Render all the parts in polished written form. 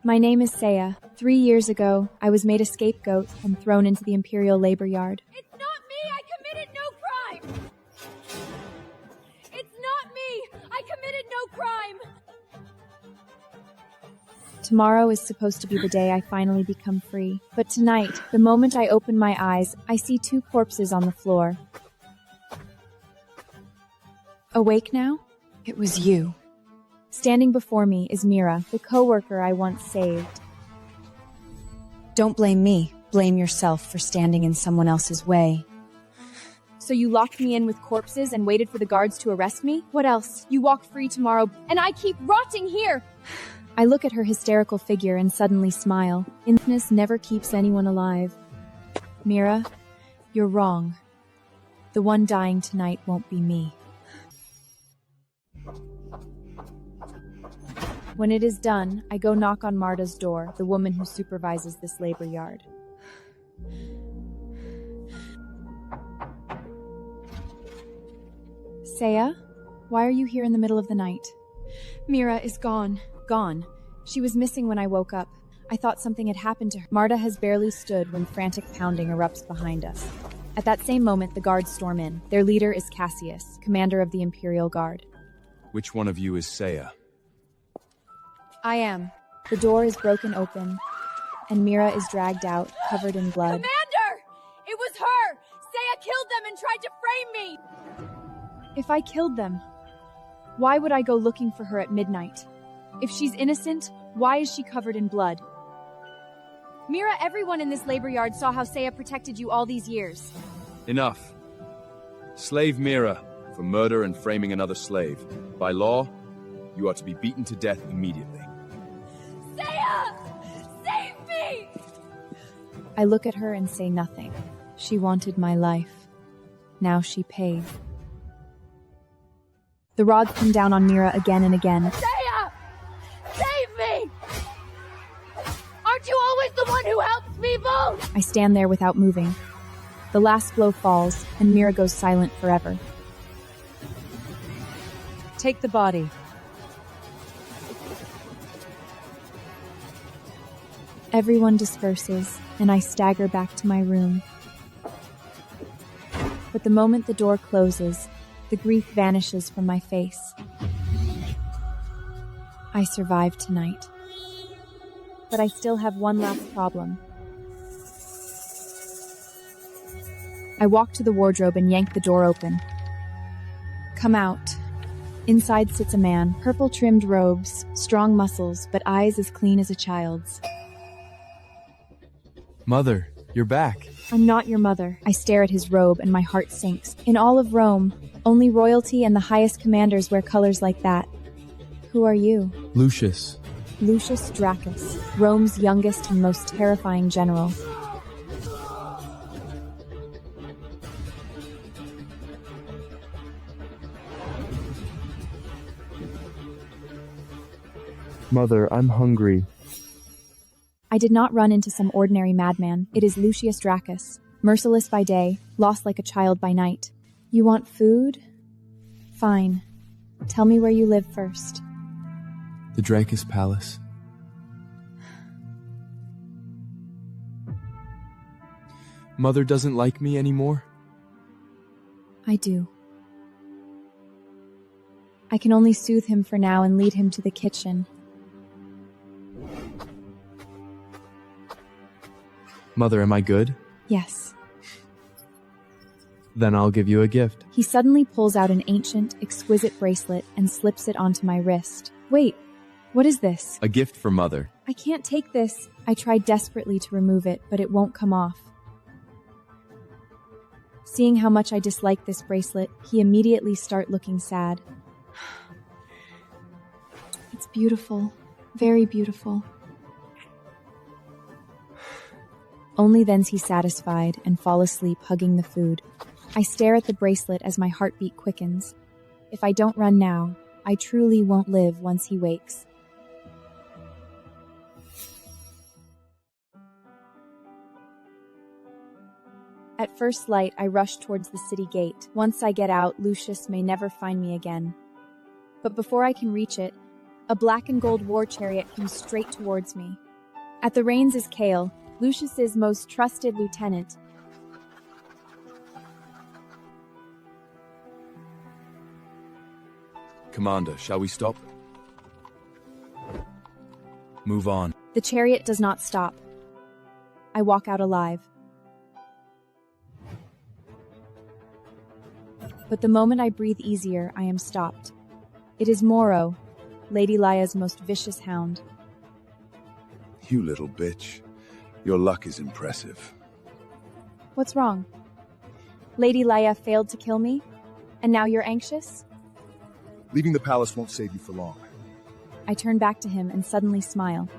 My name is Saea. 3 years ago, I was made a scapegoat and thrown into the Imperial labor yard. It's not me! I committed no crime! It's not me! I committed no crime! Tomorrow is supposed to be the day I finally become free. But tonight, the moment I open my eyes, I see 2 corpses on the floor. Awake now? It was you. Standing before me is Mira, the coworker I once saved. Don't blame me. Blame yourself for standing in someone else's way. So you locked me in with corpses and waited for the guards to arrest me? What else? You walk free tomorrow, and I keep rotting here! I look at her hysterical figure and suddenly smile. Infinite never keeps anyone alive. Mira, you're wrong. The one dying tonight won't be me. When it is done, I go knock on Marta's door, the woman who supervises this labor yard. Saea, why are you here in the middle of the night? Mira is gone. Gone. She was missing when I woke up. I thought something had happened to her. Marta has barely stood when frantic pounding erupts behind us. At that same moment, the guards storm in. Their leader is Cassian, commander of the Imperial Guard. Which one of you is Saea? I am. The door is broken open, and Mira is dragged out, covered in blood. Commander! It was her! Saea killed them and tried to frame me! If I killed them, why would I go looking for her at midnight? If she's innocent, why is she covered in blood? Mira, everyone in this labor yard saw how Saea protected you all these years. Enough. Slave Mira, for murder and framing another slave. By law, you are to be beaten to death immediately. Saea! Save me! I look at her and say nothing. She wanted my life. Now she paid. The rods come down on Mira again and again. Saea! Save me! Aren't you always the one who helps people? I stand there without moving. The last blow falls, and Mira goes silent forever. Take the body. Everyone disperses, and I stagger back to my room. But the moment the door closes, the grief vanishes from my face. I survived tonight. But I still have one last problem. I walk to the wardrobe and yank the door open. Come out. Inside sits a man, purple-trimmed robes, strong muscles, but eyes as clean as a child's. Mother, you're back. I'm not your mother. I stare at his robe and my heart sinks. In all of Rome, only royalty and the highest commanders wear colors like that. Who are you? Lucius. Lucius Dracus, Rome's youngest and most terrifying general. Mother, I'm hungry. I did not run into some ordinary madman. It is Lucius Dracus, merciless by day, lost like a child by night. You want food? Fine. Tell me where you live first. The Dracus Palace. Mother doesn't like me anymore? I do. I can only soothe him for now and lead him to the kitchen. Mother, am I good? Yes. Then I'll give you a gift. He suddenly pulls out an ancient, exquisite bracelet and slips it onto my wrist. Wait, what is this? A gift for Mother. I can't take this. I try desperately to remove it, but it won't come off. Seeing how much I dislike this bracelet, he immediately starts looking sad. It's beautiful. Very beautiful. Only then's he satisfied and fall asleep hugging the food. I stare at the bracelet as my heartbeat quickens. If I don't run now, I truly won't live once he wakes. At first light, I rush towards the city gate. Once I get out, Lucius may never find me again. But before I can reach it, A black and gold war chariot comes straight towards me. At the reins is Kale, Lucius's most trusted lieutenant. Commander, shall we stop? Move on. The chariot does not stop. I walk out alive. But the moment I breathe easier, I am stopped. It is Moro, Lady Laia's most vicious hound. You little bitch. Your luck is impressive. What's wrong? Lady Laia failed to kill me? And now you're anxious? Leaving the palace won't save you for long. I turn back to him and suddenly smile.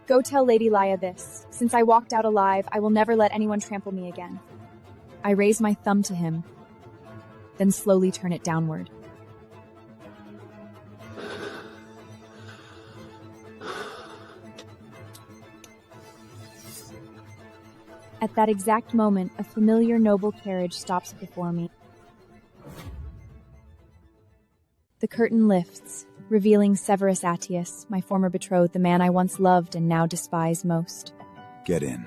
Go tell Lady Laia this. Since I walked out alive, I will never let anyone trample me again. I raise my thumb to him, then slowly turn it downward. At that exact moment, a familiar noble carriage stops before me. The curtain lifts, revealing Severus Attius, my former betrothed, the man I once loved and now despise most. Get in.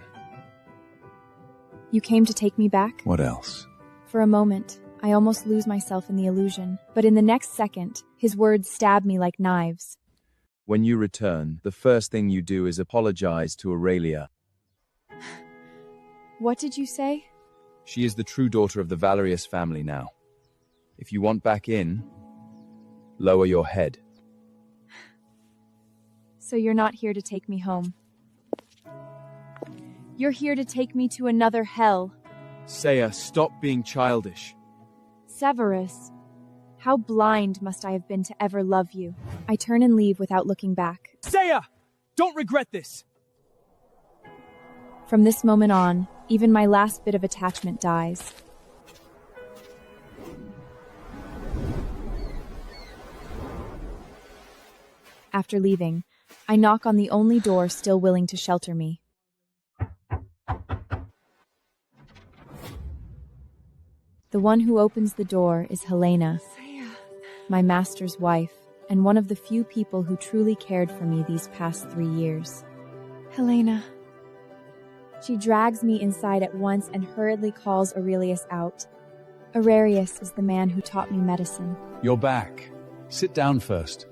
You came to take me back? What else? For a moment, I almost lose myself in the illusion, but in the next second, his words stab me like knives. When you return, the first thing you do is apologize to Aurelia. What did you say? She is the true daughter of the Valerius family now. If you want back in, lower your head. So you're not here to take me home. You're here to take me to another hell. Saea, stop being childish. Severus, how blind must I have been to ever love you? I turn and leave without looking back. Saea! Don't regret this! From this moment on, even my last bit of attachment dies. After leaving, I knock on the only door still willing to shelter me. The one who opens the door is Helena, my master's wife, and one of the few people who truly cared for me these past 3 years. Helena. She drags me inside at once and hurriedly calls Aurelius out. Aurelia is the man who taught me medicine. You're back. Sit down first.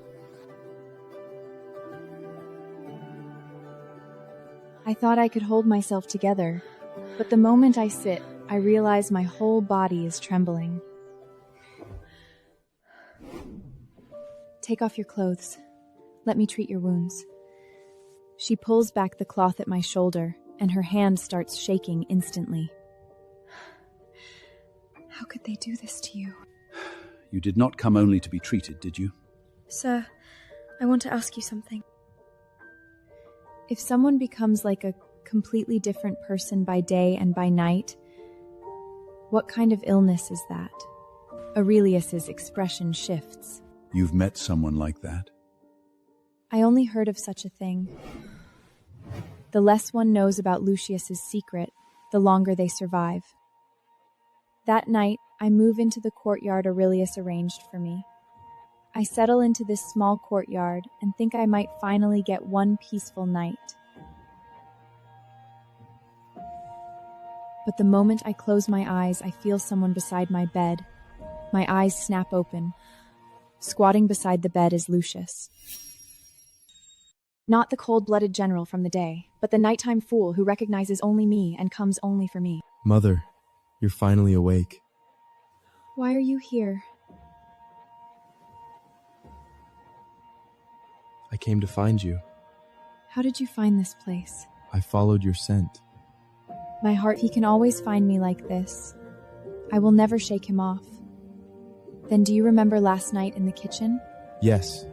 I thought I could hold myself together, but the moment I sit, I realize my whole body is trembling. Take off your clothes. Let me treat your wounds. She pulls back the cloth at my shoulder, and her hand starts shaking instantly. How could they do this to you? You did not come only to be treated, did you? Sir, I want to ask you something. If someone becomes like a completely different person by day and by night, what kind of illness is that? Aurelius's expression shifts. You've met someone like that? I only heard of such a thing. The less one knows about Lucius's secret, the longer they survive. That night, I move into the courtyard Aurelius arranged for me. I settle into this small courtyard and think I might finally get one peaceful night. But the moment I close my eyes, I feel someone beside my bed. My eyes snap open. Squatting beside the bed is Lucius. Not the cold-blooded general from the day, but the nighttime fool who recognizes only me and comes only for me. Mother, you're finally awake. Why are you here? I came to find you. How did you find this place? I followed your scent. My heart, he can always find me like this. I will never shake him off. Then do you remember last night in the kitchen? Yes,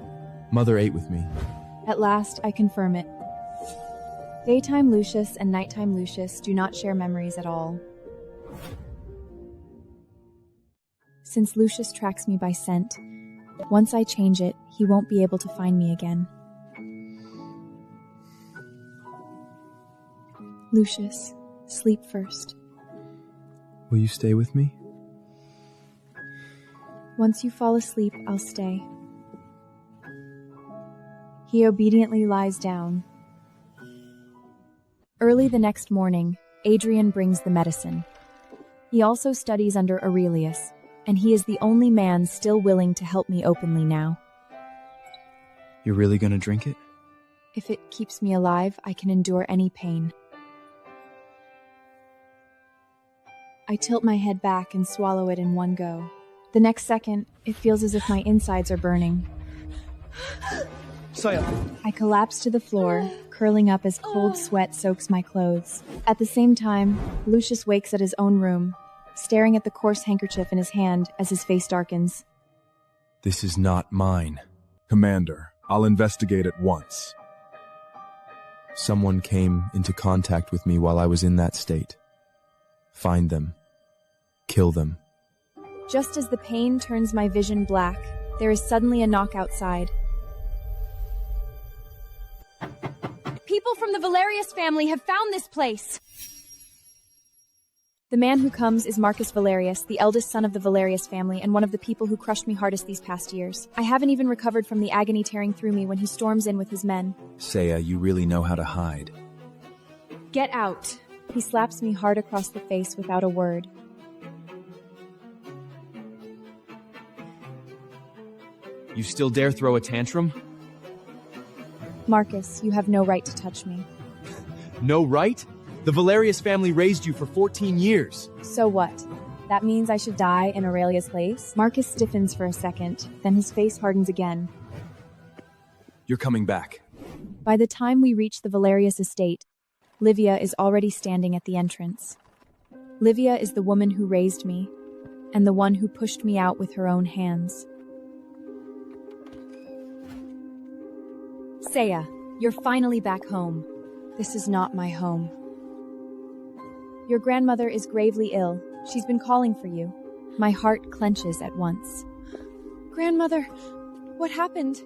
Mother ate with me. At last, I confirm it. Daytime Lucius and nighttime Lucius do not share memories at all. Since Lucius tracks me by scent, once I change it, he won't be able to find me again. Lucius, sleep first. Will you stay with me? Once you fall asleep, I'll stay. He obediently lies down. Early the next morning, Adrian brings the medicine. He also studies under Aurelius, and he is the only man still willing to help me openly now. You're really gonna drink it? If it keeps me alive, I can endure any pain. I tilt my head back and swallow it in one go. The next second, it feels as if my insides are burning. Saea! I collapse to the floor, curling up as cold sweat soaks my clothes. At the same time, Lucius wakes at his own room, staring at the coarse handkerchief in his hand as his face darkens. This is not mine. Commander, I'll investigate at once. Someone came into contact with me while I was in that state. Find them. Kill them. Just as the pain turns my vision black, there is suddenly a knock outside. People from the Valerius family have found this place. The man who comes is Marcus Valerius, the eldest son of the Valerius family and one of the people who crushed me hardest these past years. I haven't even recovered from the agony tearing through me when he storms in with his men. Saea, you really know how to hide. Get out! He slaps me hard across the face without a word. You still dare throw a tantrum? Marcus, you have no right to touch me. No right? The Valerius family raised you for 14 years. So what? That means I should die in Aurelia's place? Marcus stiffens for a second, then his face hardens again. You're coming back. By the time we reach the Valerius estate, Livia is already standing at the entrance. Livia is the woman who raised me, and the one who pushed me out with her own hands. Saea, you're finally back home. This is not my home. Your grandmother is gravely ill. She's been calling for you. My heart clenches at once. Grandmother, what happened?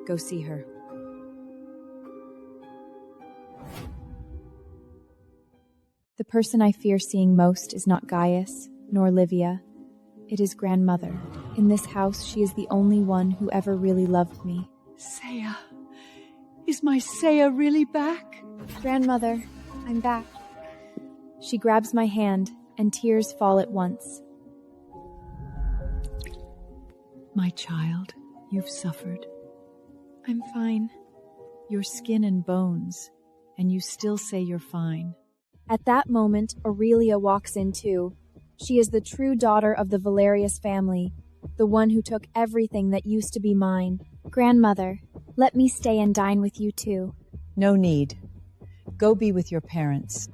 Go see her. The person I fear seeing most is not Gaius, nor Livia. It is grandmother. In this house, she is the only one who ever really loved me. Saea, is my Saea really back? Grandmother, I'm back. She grabs my hand, and tears fall at once. My child, you've suffered. I'm fine. Your skin and bones, and you still say you're fine. At that moment, Aurelia walks in too. She is the true daughter of the Valerius family, the one who took everything that used to be mine. Grandmother, let me stay and dine with you too. No need. Go be with your parents.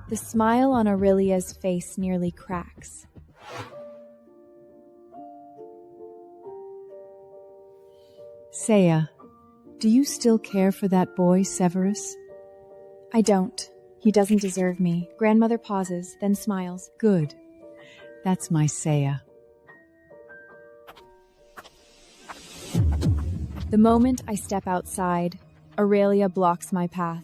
The smile on Aurelia's face nearly cracks. Saea, do you still care for that boy, Severus? I don't. He doesn't deserve me. Grandmother pauses, then smiles. Good. That's my Saea. The moment I step outside, Aurelia blocks my path.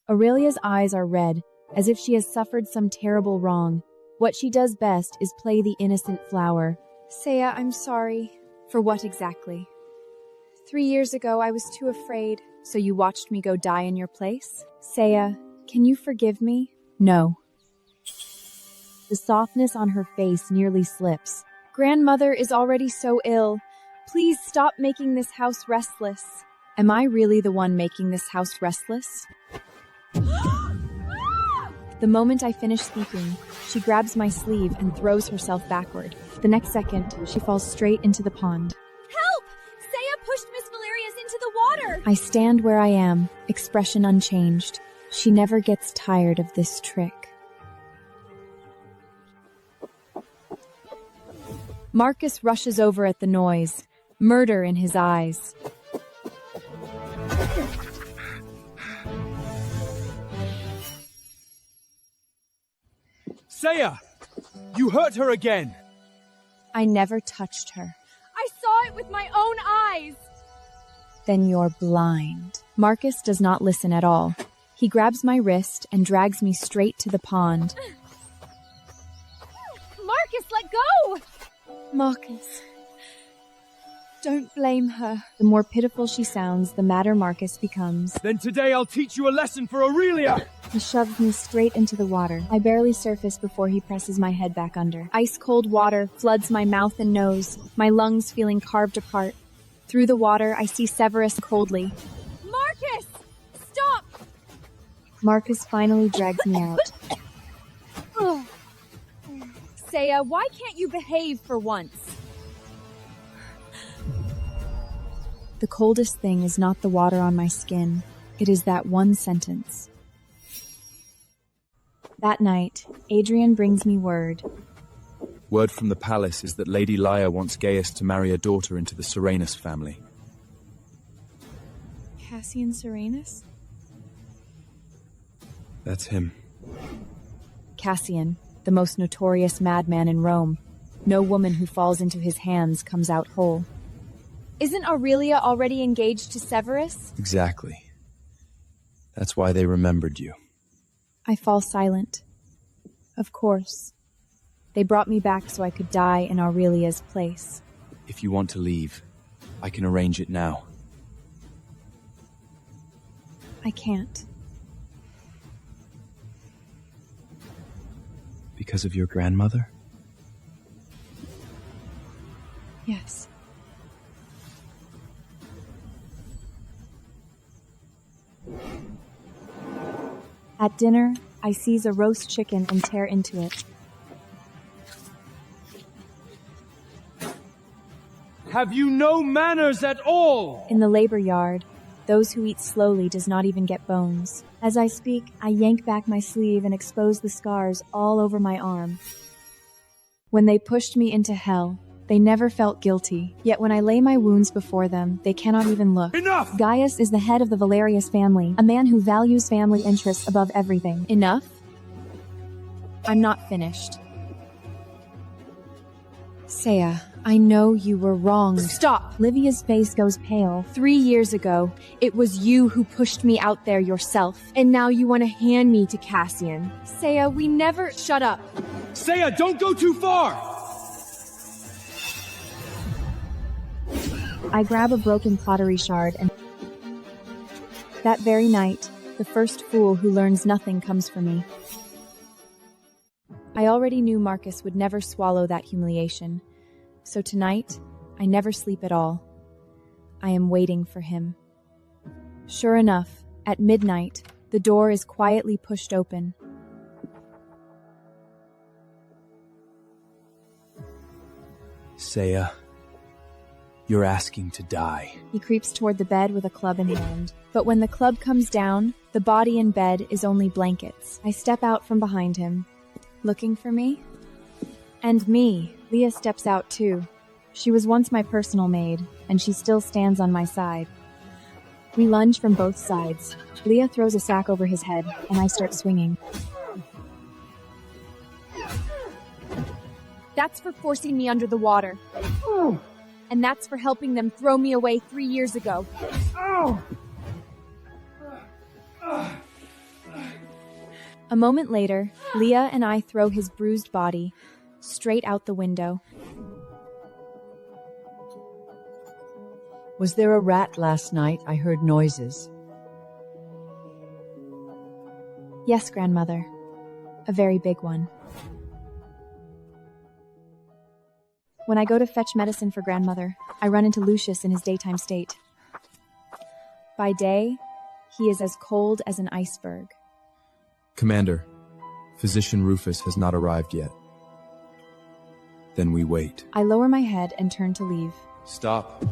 Aurelia's eyes are red, as if she has suffered some terrible wrong. What she does best is play the innocent flower. Saea, I'm sorry. For what exactly? 3 years ago, I was too afraid, so you watched me go die in your place? Saea, can you forgive me? No. The softness on her face nearly slips. Grandmother is already so ill. Please stop making this house restless. Am I really the one making this house restless? The moment I finish speaking, she grabs my sleeve and throws herself backward. The next second, she falls straight into the pond. Help! Saea pushed Miss Valerius into the water! I stand where I am, expression unchanged. She never gets tired of this trick. Marcus rushes over at the noise, murder in his eyes. Saea! You hurt her again! I never touched her. I saw it with my own eyes! Then you're blind. Marcus does not listen at all. He grabs my wrist and drags me straight to the pond. Marcus, let go! Marcus, Don't blame her. The more pitiful she sounds, the madder Marcus becomes. Then today I'll teach you a lesson for Aurelia! He shoves me straight into the water. I barely surface before he presses my head back under. Ice-cold water floods my mouth and nose, my lungs feeling carved apart. Through the water, I see Severus coldly. Marcus! Stop! Marcus finally drags me out. Saea, why can't you behave for once? The coldest thing is not the water on my skin. It is that one sentence. That night, Adrian brings me word. Word from the palace is that Lady Laia wants Gaius to marry a daughter into the Serenus family. Cassian Serenus? That's him. Cassian, the most notorious madman in Rome. No woman who falls into his hands comes out whole. Isn't Aurelia already engaged to Severus? Exactly. That's why they remembered you. I fall silent. Of course. They brought me back so I could die in Aurelia's place. If you want to leave, I can arrange it now. I can't. Because of your grandmother? Yes. At dinner, I seize a roast chicken and tear into it. Have you no manners at all? In the labor yard, those who eat slowly does not even get bones. As I speak, I yank back my sleeve and expose the scars all over my arm. When they pushed me into hell, they never felt guilty. Yet when I lay my wounds before them, they cannot even look. Enough! Gaius is the head of the Valerius family, a man who values family interests above everything. Enough? I'm not finished. Saea, I know you were wrong. Stop! Livia's face goes pale. 3 years ago, It was you who pushed me out there yourself, and now you want to hand me to Cassian. Saea, we never— Shut up! Saea, don't go too far! I grab a broken pottery shard and... That very night, the first fool who learns nothing comes for me. I already knew Marcus would never swallow that humiliation. So tonight, I never sleep at all. I am waiting for him. Sure enough, at midnight, the door is quietly pushed open. Saea, you're asking to die. He creeps toward the bed with a club in hand. But when the club comes down, the body in bed is only blankets. I step out from behind him. Looking for me? And me. Leah steps out too. She was once my personal maid, and she still stands on my side. We lunge from both sides. Leah throws a sack over his head, and I start swinging. That's for forcing me under the water. And that's for helping them throw me away 3 years ago. A moment later, Leah and I throw his bruised body straight out the window. Was there a rat last night? I heard noises. Yes, grandmother. A very big one. When I go to fetch medicine for grandmother, I run into Lucius in his daytime state. By day, he is as cold as an iceberg. Commander, Physician Rufus has not arrived yet. Then we wait. I lower my head and turn to leave. Stop.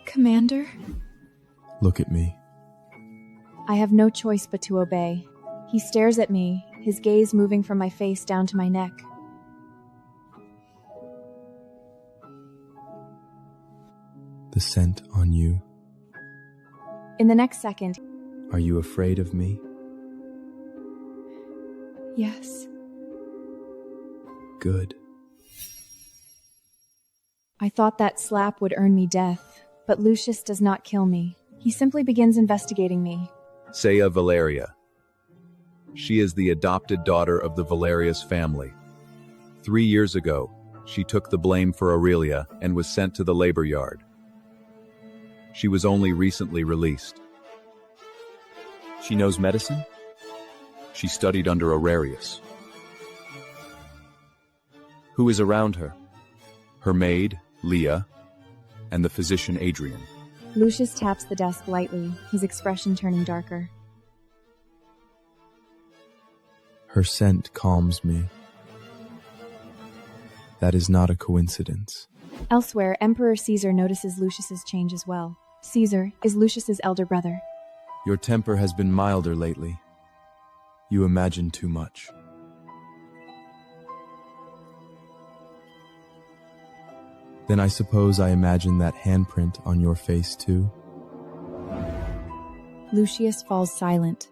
Commander? Look at me. I have no choice but to obey. He stares at me, his gaze moving from my face down to my neck. The scent on you. In the next second, Are you afraid of me? yes. Good. I thought that slap would earn me death, but Lucius does not kill me. He simply begins investigating me. Saea Valeria, She is the adopted daughter of the Valerius family. 3 years ago, she took the blame for Aurelia and was sent to the labor yard. She was only recently released. She knows medicine? She studied under Valerius. Who is around her? Her maid, Leah, and the physician Adrian. Lucius taps the desk lightly, his expression turning darker. Her scent calms me. That is not a coincidence. Elsewhere, Emperor Caesar notices Lucius's change as well. Caesar is Lucius's elder brother. Your temper has been milder lately. You imagine too much. Then I suppose I imagine that handprint on your face too? Lucius falls silent.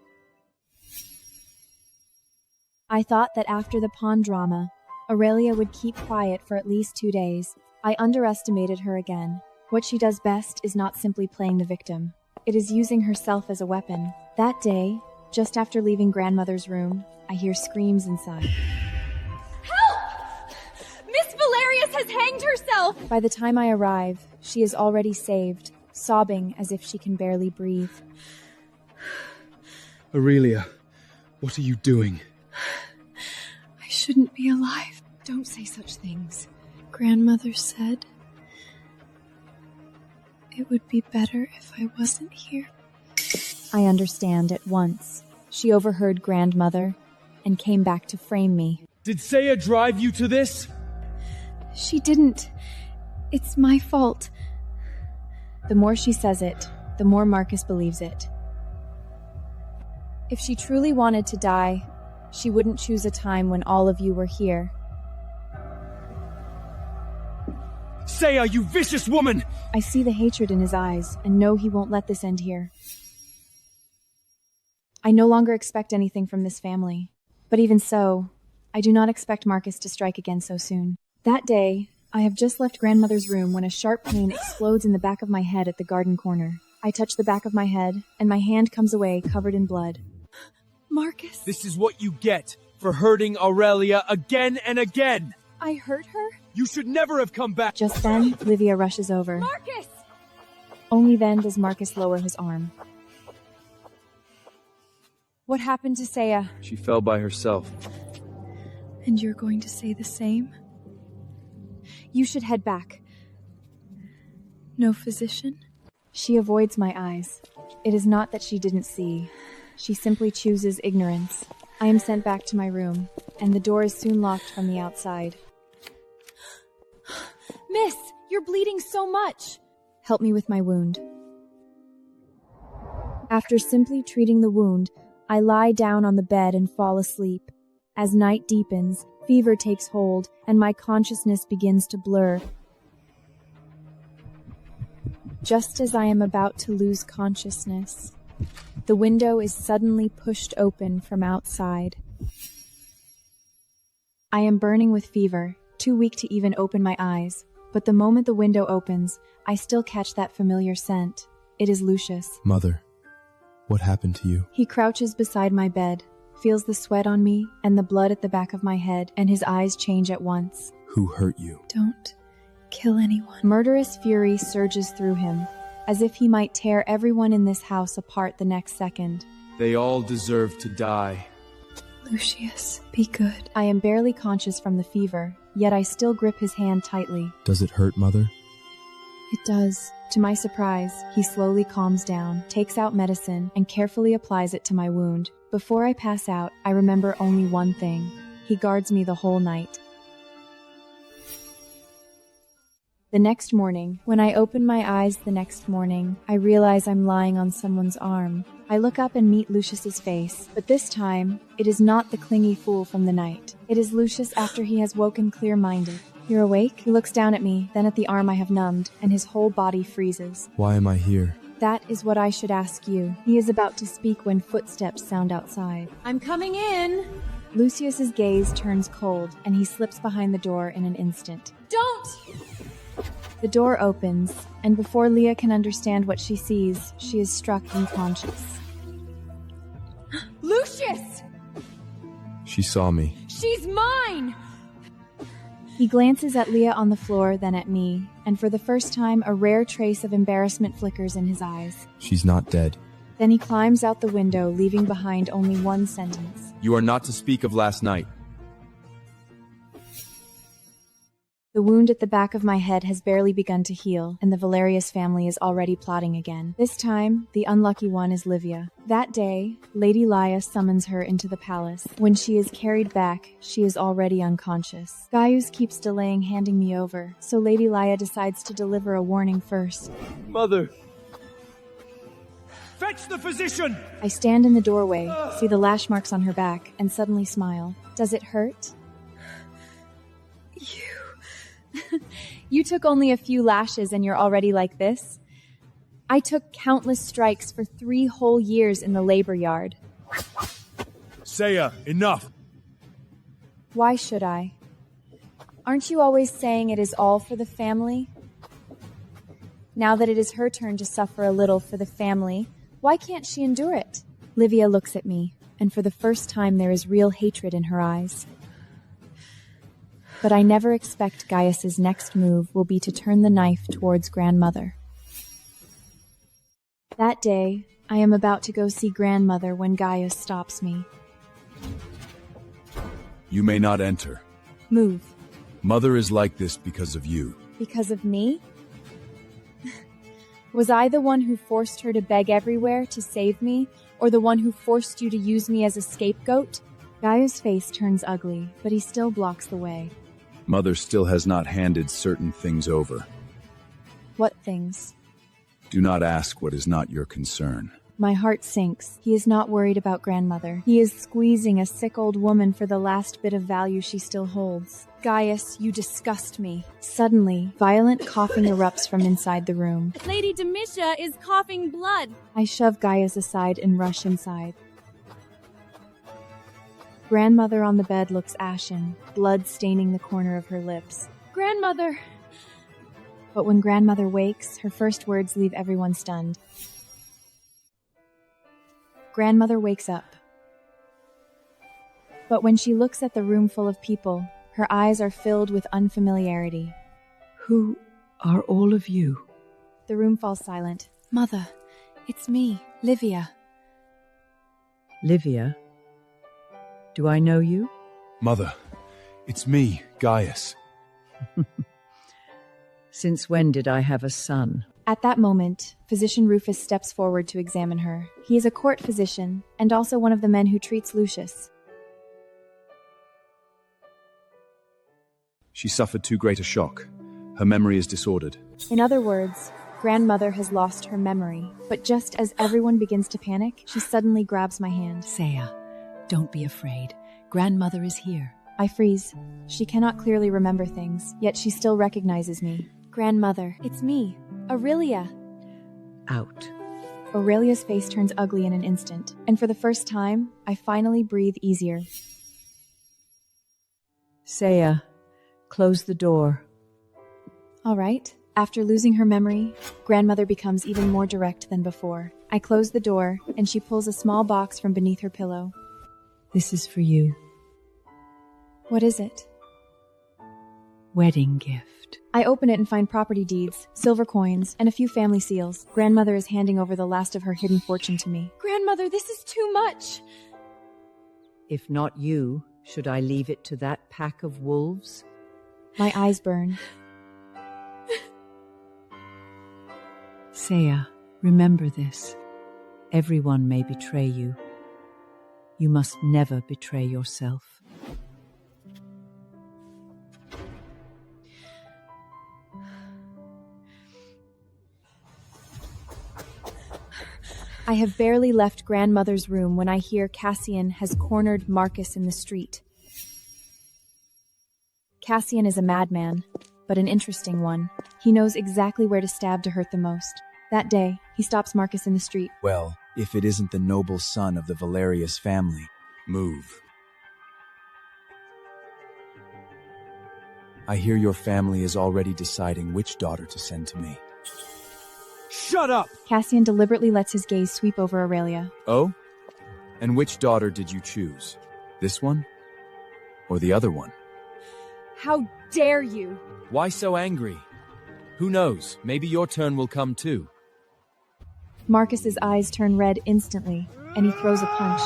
I thought that after the pawn drama, Aurelia would keep quiet for at least 2 days. I underestimated her again. What she does best is not simply playing the victim. It is using herself as a weapon. That day, just after leaving grandmother's room, I hear screams inside. Help! Miss Valerius has hanged herself! By the time I arrive, she is already saved, sobbing as if she can barely breathe. Aurelia, what are you doing? I shouldn't be alive. Don't say such things. Grandmother said it would be better if I wasn't here. I understand at once. She overheard grandmother and came back to frame me. Did Saea drive you to this? She didn't. It's my fault. The more she says it, the more Marcus believes it. If she truly wanted to die, she wouldn't choose a time when all of you were here. Saea, you vicious woman! I see the hatred in his eyes and know he won't let this end here. I no longer expect anything from this family. But even so, I do not expect Marcus to strike again so soon. That day, I have just left grandmother's room when a sharp pain explodes in the back of my head at the garden corner. I touch the back of my head, and my hand comes away covered in blood. Marcus! This is what you get for hurting Aurelia again and again! I hurt her? You should never have come back! Just then, Livia rushes over. Marcus! Only then does Marcus lower his arm. What happened to Saea? She fell by herself. And you're going to say the same? You should head back. No physician? She avoids my eyes. It is not that she didn't see. She simply chooses ignorance. I am sent back to my room, and the door is soon locked from the outside. Miss, you're bleeding so much! Help me with my wound. After simply treating the wound, I lie down on the bed and fall asleep. As night deepens, fever takes hold, and my consciousness begins to blur. Just as I am about to lose consciousness, the window is suddenly pushed open from outside. I am burning with fever, too weak to even open my eyes, but the moment the window opens, I still catch that familiar scent. It is Lucius. Mother, what happened to you? He crouches beside my bed, feels the sweat on me and the blood at the back of my head, and his eyes change at once. Who hurt you? Don't kill anyone. Murderous fury surges through him, as if he might tear everyone in this house apart the next second. They all deserve to die. Lucius, be good. I am barely conscious from the fever, yet I still grip his hand tightly. Does it hurt, Mother? It does. To my surprise, he slowly calms down, takes out medicine, and carefully applies it to my wound. Before I pass out, I remember only one thing. He guards me the whole night. The next morning, when I open my eyes I realize I'm lying on someone's arm. I look up and meet Lucius's face, but this time, it is not the clingy fool from the night. It is Lucius after he has woken clear-minded. You're awake? He looks down at me, then at the arm I have numbed, and his whole body freezes. Why am I here? That is what I should ask you. He is about to speak when footsteps sound outside. I'm coming in! Lucius's gaze turns cold, and he slips behind the door in an instant. Don't! The door opens, and before Leah can understand what she sees, she is struck unconscious. Lucius! She saw me. She's mine! He glances at Leah on the floor, then at me, and for the first time, a rare trace of embarrassment flickers in his eyes. She's not dead. Then he climbs out the window, leaving behind only one sentence. You are not to speak of last night. The wound at the back of my head has barely begun to heal, and the Valerius family is already plotting again. This time, the unlucky one is Livia. That day, Lady Laia summons her into the palace. When she is carried back, she is already unconscious. Gaius keeps delaying handing me over, so Lady Laia decides to deliver a warning first. Mother! Fetch the physician! I stand in the doorway, see the lash marks on her back, and suddenly smile. Does it hurt? You took only a few lashes and you're already like this? I took countless strikes for 3 whole years in the labor yard. Saea, enough! Why should I? Aren't you always saying it is all for the family? Now that it is her turn to suffer a little for the family, why can't she endure it? Livia looks at me, and for the first time there is real hatred in her eyes. But I never expect Gaius's next move will be to turn the knife towards grandmother. That day, I am about to go see grandmother when Gaius stops me. You may not enter. Move. Mother is like this because of you. Because of me? Was I the one who forced her to beg everywhere to save me, or the one who forced you to use me as a scapegoat? Gaius' face turns ugly, but he still blocks the way. Mother still has not handed certain things over. What things? Do not ask what is not your concern. My heart sinks. He is not worried about grandmother. He is squeezing a sick old woman for the last bit of value she still holds. Gaius, you disgust me. Suddenly, violent coughing erupts from inside the room. Lady Demisha is coughing blood. I shove Gaius aside and rush inside. Grandmother on the bed looks ashen, blood staining the corner of her lips. Grandmother! But when grandmother wakes, her first words leave everyone stunned. Grandmother wakes up. But when she looks at the room full of people, her eyes are filled with unfamiliarity. Who are all of you? The room falls silent. Mother, it's me, Livia. Livia? Do I know you? Mother, it's me, Gaius. Since when did I have a son? At that moment, Physician Rufus steps forward to examine her. He is a court physician, and also one of the men who treats Lucius. She suffered too great a shock. Her memory is disordered. In other words, grandmother has lost her memory. But just as everyone begins to panic, she suddenly grabs my hand. Saea, don't be afraid. Grandmother is here. I freeze. She cannot clearly remember things, yet she still recognizes me. Grandmother, it's me, Aurelia. Out. Aurelia's face turns ugly in an instant, and for the first time, I finally breathe easier. Saea, close the door. All right. After losing her memory, grandmother becomes even more direct than before. I close the door, and she pulls a small box from beneath her pillow. This is for you. What is it? Wedding gift. I open it and find property deeds, silver coins, and a few family seals. Grandmother is handing over the last of her hidden fortune to me. Grandmother, this is too much! If not you, should I leave it to that pack of wolves? My eyes burn. Saea, remember this. Everyone may betray you. You must never betray yourself. I have barely left grandmother's room when I hear Cassian has cornered Marcus in the street. Cassian is a madman, but an interesting one. He knows exactly where to stab to hurt the most. That day, he stops Marcus in the street. Well, if it isn't the noble son of the Valerius family, Move. I hear your family is already deciding which daughter to send to me. Shut up! Cassian deliberately lets his gaze sweep over Aurelia. Oh? And which daughter did you choose? This one? Or the other one. How dare you! Why so angry? Who knows, maybe your turn will come too. Marcus's eyes turn red instantly, and he throws a punch.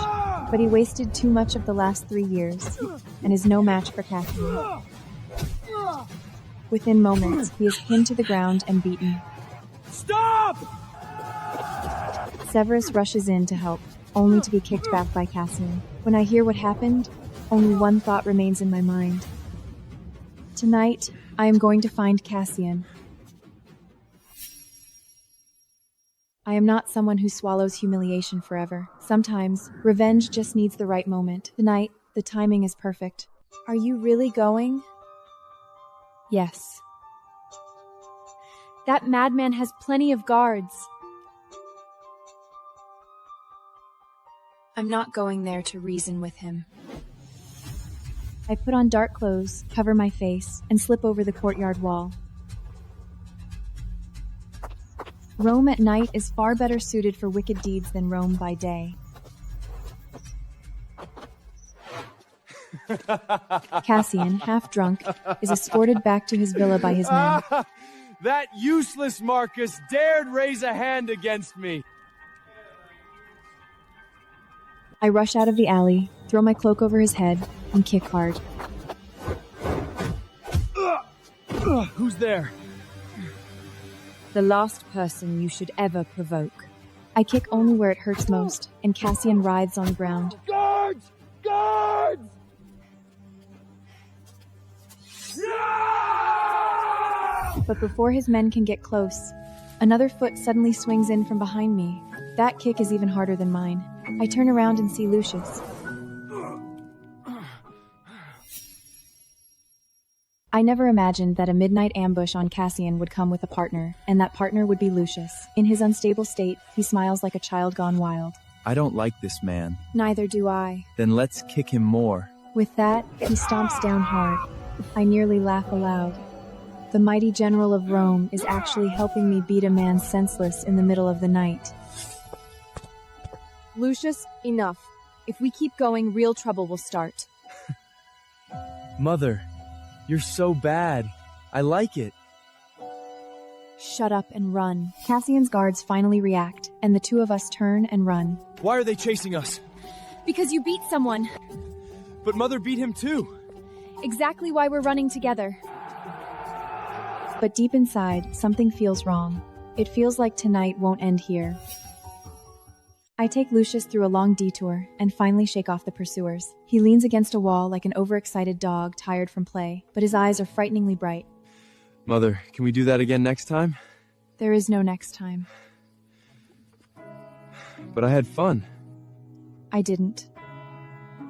But he wasted too much of the last 3 years, and is no match for Cassian. Within moments, he is pinned to the ground and beaten. Stop! Severus rushes in to help, only to be kicked back by Cassian. When I hear what happened, only one thought remains in my mind. Tonight, I am going to find Cassian. I am not someone who swallows humiliation forever. Sometimes, revenge just needs the right moment. Tonight, the timing is perfect. Are you really going? Yes. That madman has plenty of guards. I'm not going there to reason with him. I put on dark clothes, cover my face, and slip over the courtyard wall. Rome at night is far better suited for wicked deeds than Rome by day. Cassian, half drunk, is escorted back to his villa by his men. That useless Marcus dared raise a hand against me. I rush out of the alley, throw my cloak over his head, and kick hard. Who's there? The last person you should ever provoke. I kick only where it hurts most, and Cassian writhes on the ground. Guards! Guards! But before his men can get close, another foot suddenly swings in from behind me. That kick is even harder than mine. I turn around and see Lucius. I never imagined that a midnight ambush on Cassian would come with a partner, and that partner would be Lucius. In his unstable state, he smiles like a child gone wild. I don't like this man. Neither do I. Then let's kick him more. With that, he stomps down hard. I nearly laugh aloud. The mighty general of Rome is actually helping me beat a man senseless in the middle of the night. Lucius, enough. If we keep going, real trouble will start. Mother, you're so bad. I like it. Shut up and run. Cassian's guards finally react, and the two of us turn and run. Why are they chasing us? Because you beat someone. But Mother beat him too. Exactly why we're running together. But deep inside, something feels wrong. It feels like tonight won't end here. I take Lucius through a long detour and finally shake off the pursuers. He leans against a wall like an overexcited dog tired from play, but his eyes are frighteningly bright. Mother, can we do that again next time? There is no next time. But I had fun. I didn't.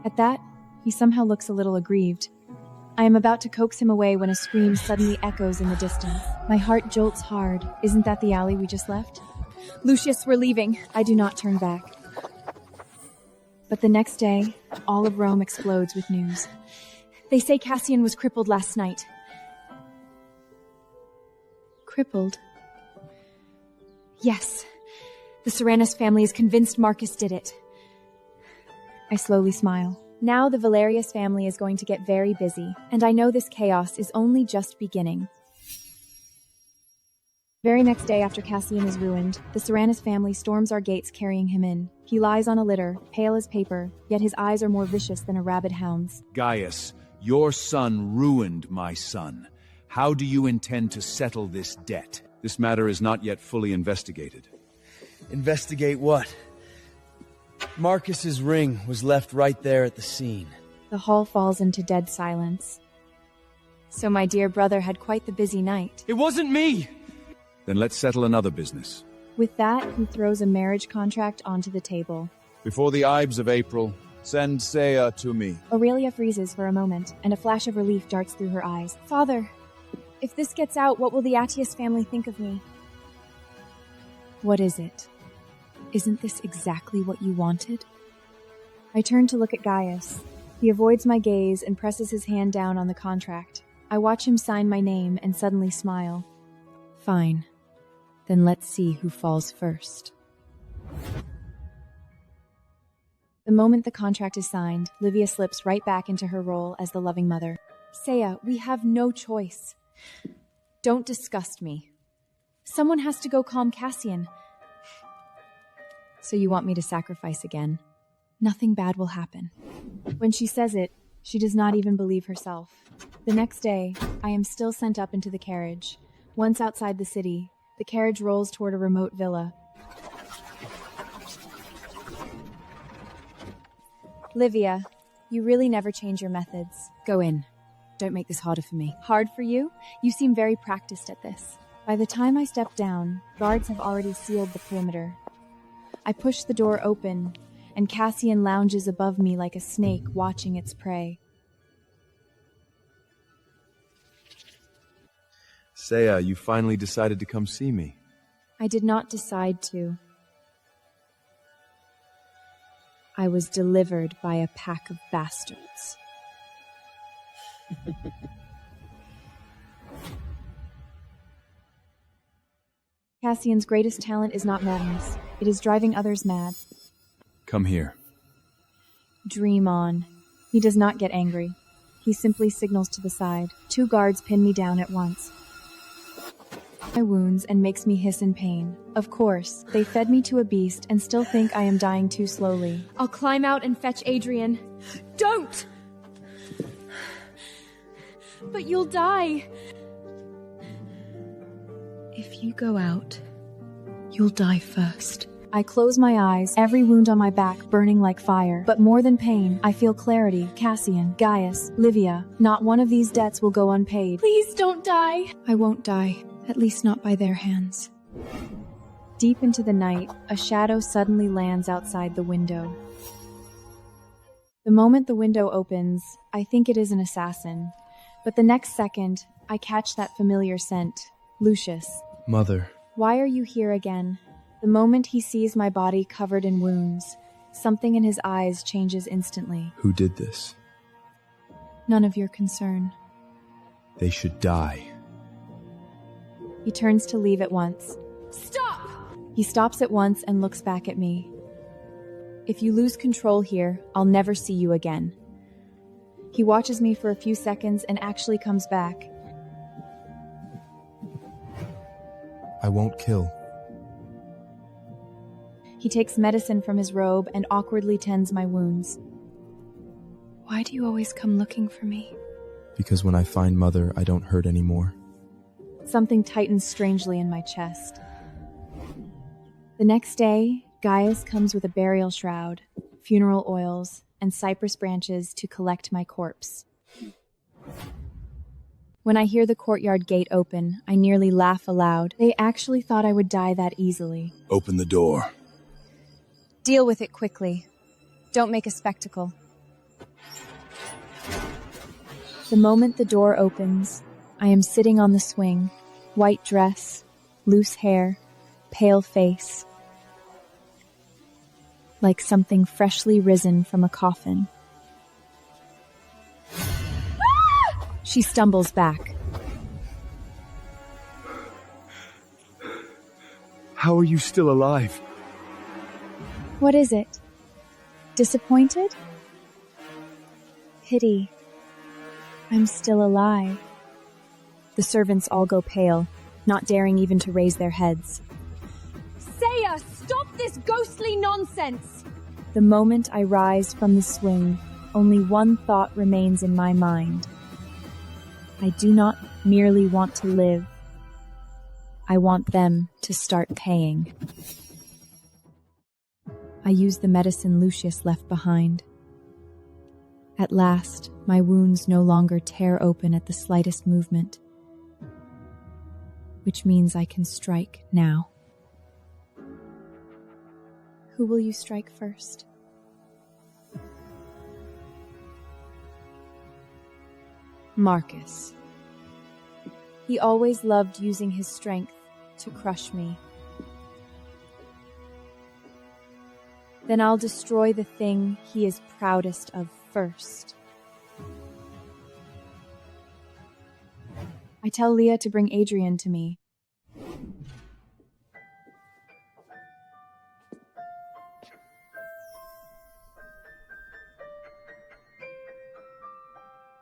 At that, he somehow looks a little aggrieved. I am about to coax him away when a scream suddenly echoes in the distance. My heart jolts hard. Isn't that the alley we just left? Lucius, we're leaving. I do not turn back. But the next day, all of Rome explodes with news. They say Cassian was crippled last night. Crippled? Yes. The Serranus family is convinced Marcus did it. I slowly smile. Now the Valerius family is going to get very busy, and I know this chaos is only just beginning. Very next day after Cassian is ruined, the Serranus family storms our gates carrying him in. He lies on a litter, pale as paper, yet his eyes are more vicious than a rabid hound's. Gaius, your son ruined my son. How do you intend to settle this debt? This matter is not yet fully investigated. Investigate what? Marcus's ring was left right there at the scene. The hall falls into dead silence. So my dear brother had quite the busy night. It wasn't me! Then let's settle another business. With that, he throws a marriage contract onto the table. Before the Ives of April, send Saea to me. Aurelia freezes for a moment, and a flash of relief darts through her eyes. Father, if this gets out, what will the Attius family think of me? What is it? Isn't this exactly what you wanted? I turn to look at Gaius. He avoids my gaze and presses his hand down on the contract. I watch him sign my name and suddenly smile. Fine. Then let's see who falls first. The The moment the contract is signed, Livia slips right back into her role as the loving mother. Saea, we have no choice. Don't disgust me. Someone has to go calm Cassian. So you want me to sacrifice again? Nothing bad will happen. When she says it, she does not even believe herself. The next day, I am still sent up into the carriage. Once outside the city, the carriage rolls toward a remote villa. Livia, you really never change your methods. Go in. Don't make this harder for me. Hard for you? You seem very practiced at this. By the time I step down, guards have already sealed the perimeter. I push the door open, and Cassian lounges above me like a snake watching its prey. Saea, you finally decided to come see me. I did not decide to. I was delivered by a pack of bastards. Cassian's greatest talent is not madness. It is driving others mad. Come here. Dream on. He does not get angry. He simply signals to the side. 2 guards pin me down at once. My wounds and makes me hiss in pain. Of course, they fed me to a beast and still think I am dying too slowly. I'll climb out and fetch Adrian. Don't! But you'll die. If you go out, you'll die first. I close my eyes, every wound on my back burning like fire. But more than pain, I feel clarity. Cassian, Gaius, Livia, not one of these debts will go unpaid. Please don't die. I won't die, at least not by their hands. Deep into the night, a shadow suddenly lands outside the window. The moment the window opens, I think it is an assassin. But the next second, I catch that familiar scent. Lucius. Mother. Why are you here again? The moment he sees my body covered in wounds, something in his eyes changes instantly. Who did this? None of your concern. They should die. He turns to leave at once. Stop! He stops at once and looks back at me. If you lose control here, I'll never see you again. He watches me for a few seconds and actually comes back. I won't kill. He takes medicine from his robe and awkwardly tends my wounds. Why do you always come looking for me? Because when I find Mother, I don't hurt anymore. Something tightens strangely in my chest. The next day, Gaius comes with a burial shroud, funeral oils, and cypress branches to collect my corpse. When I hear the courtyard gate open, I nearly laugh aloud. They actually thought I would die that easily. Open the door. Deal with it quickly. Don't make a spectacle. The moment the door opens, I am sitting on the swing, white dress, loose hair, pale face, like something freshly risen from a coffin. She stumbles back. How are you still alive? What is it? Disappointed? Pity. I'm still alive. The servants all go pale, not daring even to raise their heads. Saea, stop this ghostly nonsense! The moment I rise from the swing, only one thought remains in my mind. I do not merely want to live. I want them to start paying. I use the medicine Lucius left behind. At last, my wounds no longer tear open at the slightest movement, which means I can strike now. Who will you strike first? Marcus. He always loved using his strength to crush me. Then I'll destroy the thing he is proudest of first. I tell Leah to bring Adrian to me.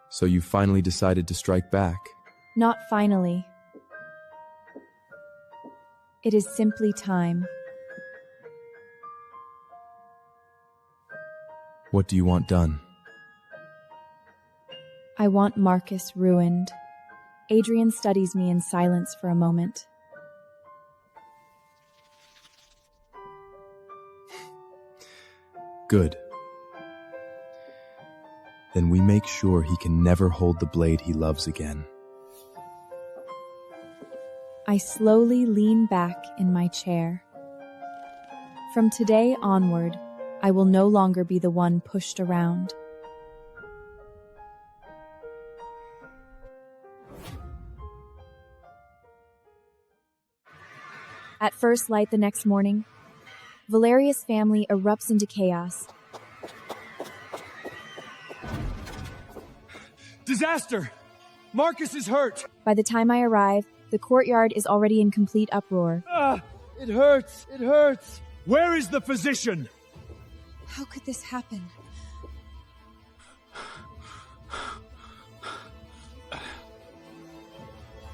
So you finally decided to strike back? Not finally. It is simply time. What do you want done? I want Marcus ruined. Adrian studies me in silence for a moment. Good. Then we make sure he can never hold the blade he loves again. I slowly lean back in my chair. From today onward, I will no longer be the one pushed around. At first light the next morning, Valerius' family erupts into chaos. Disaster! Marcus is hurt! By the time I arrive, the courtyard is already in complete uproar. It hurts! It hurts! Where is the physician? How could this happen?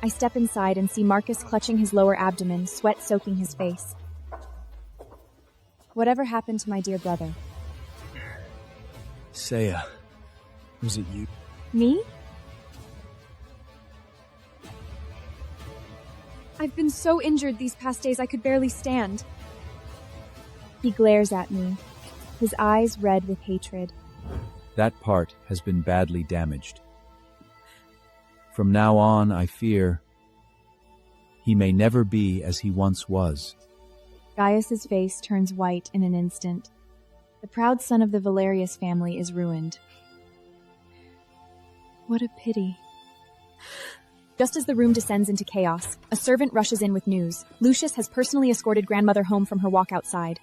I step inside and see Marcus clutching his lower abdomen, sweat soaking his face. Whatever happened to my dear brother? Saea, was it you? Me? I've been so injured these past days I could barely stand. He glares at me, his eyes red with hatred. That part has been badly damaged. From now on, I fear, he may never be as he once was. Gaius's face turns white in an instant. The proud son of the Valerius family is ruined. What a pity. Just as the room descends into chaos, a servant rushes in with news. Lucius has personally escorted grandmother home from her walk outside.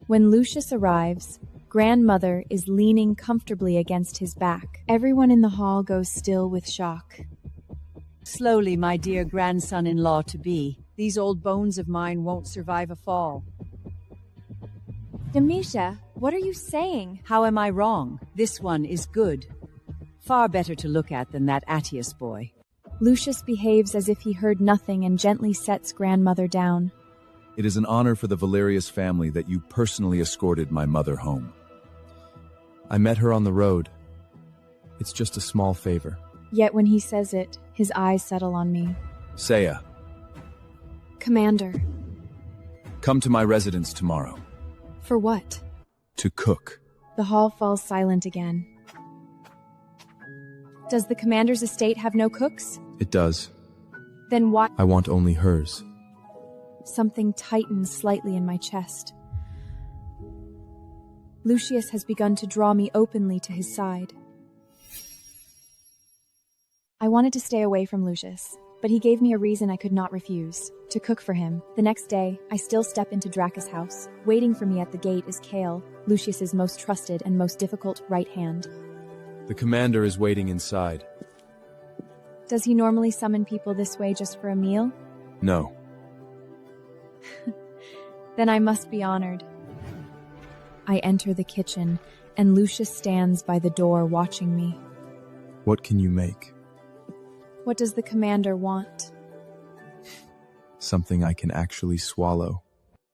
When Lucius arrives, grandmother is leaning comfortably against his back. Everyone in the hall goes still with shock. Slowly, my dear grandson-in-law-to-be. These old bones of mine won't survive a fall. Demetia, what are you saying? How am I wrong? This one is good. Far better to look at than that Attius boy. Lucius behaves as if he heard nothing and gently sets grandmother down. It is an honor for the Valerius family that you personally escorted my mother home. I met her on the road. It's just a small favor. Yet when he says it, his eyes settle on me. Saea, Commander. come to my residence tomorrow. For what? To cook. The hall falls silent again. Does the commander's estate have no cooks? It does. Then why? I want only hers. Something tightens slightly in my chest. Lucius has begun to draw me openly to his side. I wanted to stay away from Lucius, but he gave me a reason I could not refuse: to cook for him. The next day, I still step into Dracus' house. Waiting for me at the gate is Kale, Lucius's most trusted and most difficult right hand. The commander is waiting inside. Does he normally summon people this way just for a meal? No. Then I must be honored. I enter the kitchen, and Lucius stands by the door watching me. What can you make? What does the commander want? Something I can actually swallow.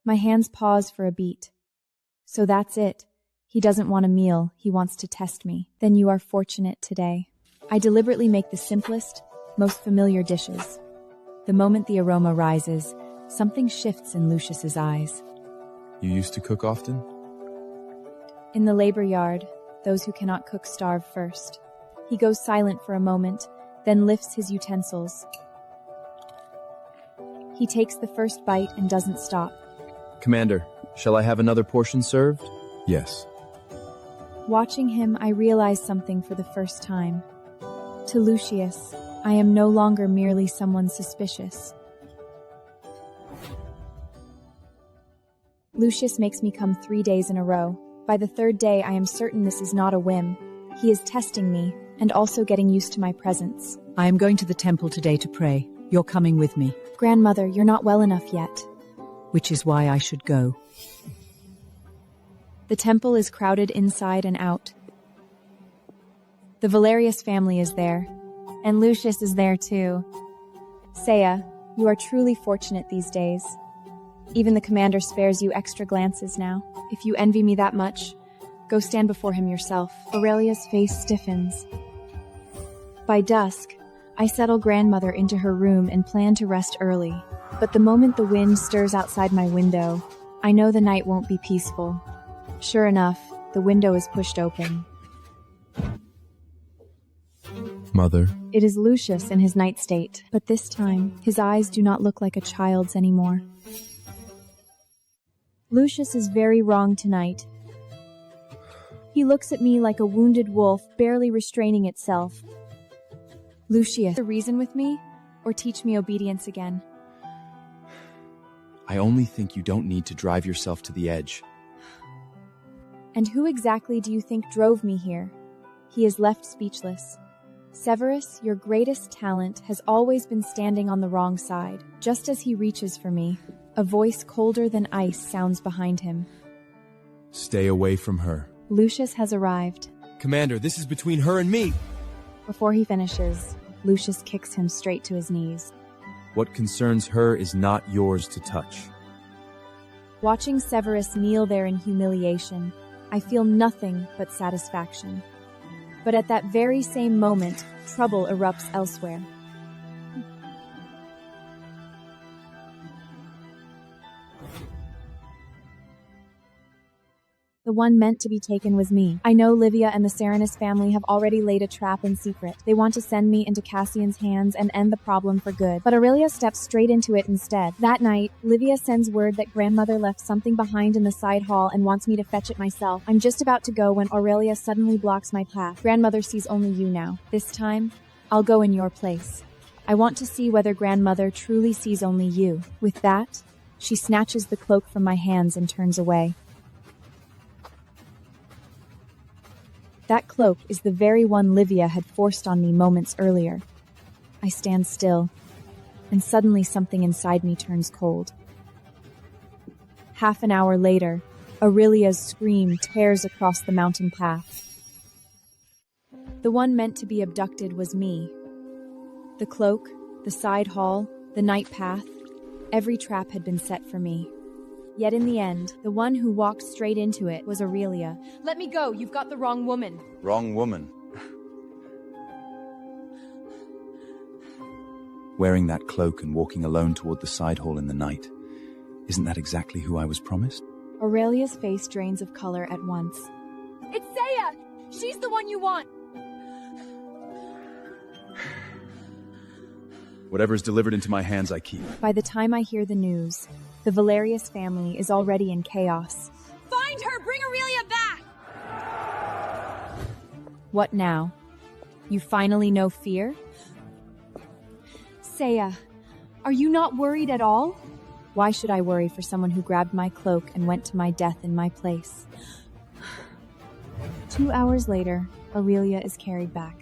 My hands pause for a beat. So that's it. He doesn't want a meal, he wants to test me. Then you are fortunate today. I deliberately make the simplest, most familiar dishes. The moment the aroma rises, something shifts in Lucius's eyes. You used to cook often? In the labor yard, those who cannot cook starve first. He goes silent for a moment, then lifts his utensils. He takes the first bite and doesn't stop. Commander, shall I have another portion served? Yes. Watching him, I realize something for the first time. To Lucius, I am no longer merely someone suspicious. Lucius makes me come 3 days in a row. By the third day, I am certain this is not a whim. He is testing me, and also getting used to my presence. I am going to the temple today to pray. You're coming with me. Grandmother, you're not well enough yet. Which is why I should go. The temple is crowded inside and out. The Valerius family is there. And Lucius is there too. Saea, you are truly fortunate these days. Even the commander spares you extra glances now. If you envy me that much, go stand before him yourself. Aurelia's face stiffens. By dusk, I settle grandmother into her room and plan to rest early. But the moment the wind stirs outside my window, I know the night won't be peaceful. Sure enough, the window is pushed open. Mother. It is Lucius in his night state, but this time, his eyes do not look like a child's anymore. Lucius is very wrong tonight. He looks at me like a wounded wolf, barely restraining itself. Lucius, reason with me, or teach me obedience again? I only think you don't need to drive yourself to the edge. And who exactly do you think drove me here? He is left speechless. Severus, your greatest talent, has always been standing on the wrong side. Just as he reaches for me, a voice colder than ice sounds behind him. Stay away from her. Lucius has arrived. Commander, this is between her and me. Before he finishes, Lucius kicks him straight to his knees. What concerns her is not yours to touch. Watching Severus kneel there in humiliation, I feel nothing but satisfaction. But at that very same moment, trouble erupts elsewhere. The one meant to be taken was me. I know Livia and the Serenus family have already laid a trap in secret. They want to send me into Cassian's hands and end the problem for good. But Aurelia steps straight into it instead. That night, Livia sends word that grandmother left something behind in the side hall and wants me to fetch it myself. I'm just about to go when Aurelia suddenly blocks my path. Grandmother sees only you now. This time, I'll go in your place. I want to see whether grandmother truly sees only you. With that, she snatches the cloak from my hands and turns away. That cloak is the very one Livia had forced on me moments earlier. I stand still, and suddenly something inside me turns cold. Half an hour later, Aurelia's scream tears across the mountain path. The one meant to be abducted was me. The cloak, the side hall, the night path, every trap had been set for me. Yet in the end, the one who walked straight into it was Aurelia. Let me go, you've got the wrong woman. Wrong woman. Wearing that cloak and walking alone toward the side hall in the night. Isn't that exactly who I was promised? Aurelia's face drains of color at once. It's Saea! She's the one you want! Whatever's delivered into my hands, I keep. By the time I hear the news, the Valerius family is already in chaos. Find her! Bring Aurelia back! What now? You finally know fear? Saea, are you not worried at all? Why should I worry for someone who grabbed my cloak and went to my death in my place? 2 hours later, Aurelia is carried back.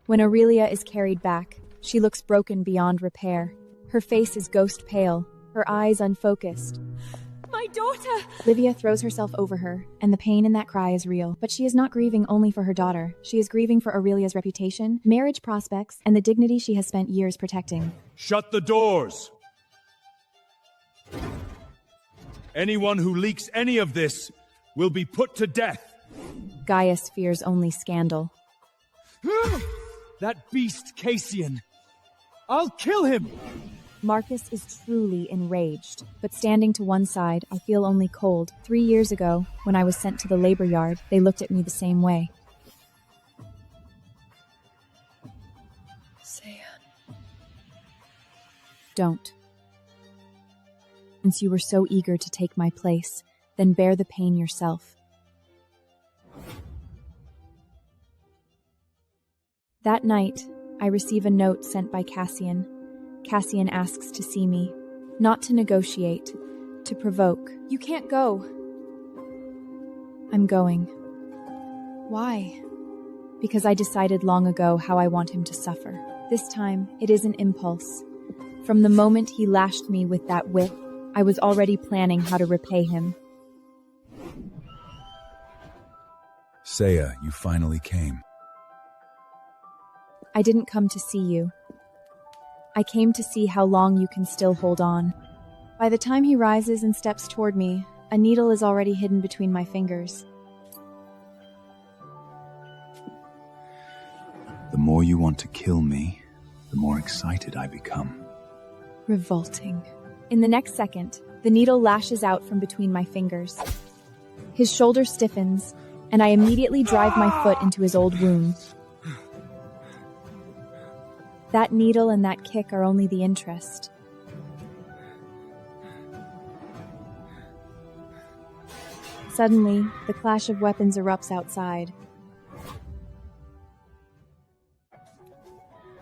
When Aurelia is carried back, she looks broken beyond repair. Her face is ghost pale, her eyes unfocused. My daughter! Livia throws herself over her, and the pain in that cry is real. But she is not grieving only for her daughter. She is grieving for Aurelia's reputation, marriage prospects, and the dignity she has spent years protecting. Shut the doors! Anyone who leaks any of this will be put to death! Gaius fears only scandal. That beast Cassian! I'll kill him! Marcus is truly enraged, but standing to one side, I feel only cold. 3 years ago, when I was sent to the labor yard, they looked at me the same way. Saea. Don't. Since you were so eager to take my place, then bear the pain yourself. That night, I receive a note sent by Cassian. Cassian asks to see me, not to negotiate, to provoke. You can't go. I'm going. Why? Because I decided long ago how I want him to suffer. This time, it is an impulse. From the moment he lashed me with that whip, I was already planning how to repay him. Saea, you finally came. I didn't come to see you. I came to see how long you can still hold on. By the time he rises and steps toward me, a needle is already hidden between my fingers. The more you want to kill me, the more excited I become. Revolting. In the next second, the needle lashes out from between my fingers. His shoulder stiffens, and I immediately drive my foot into his old wound. That needle and that kick are only the interest. Suddenly, the clash of weapons erupts outside.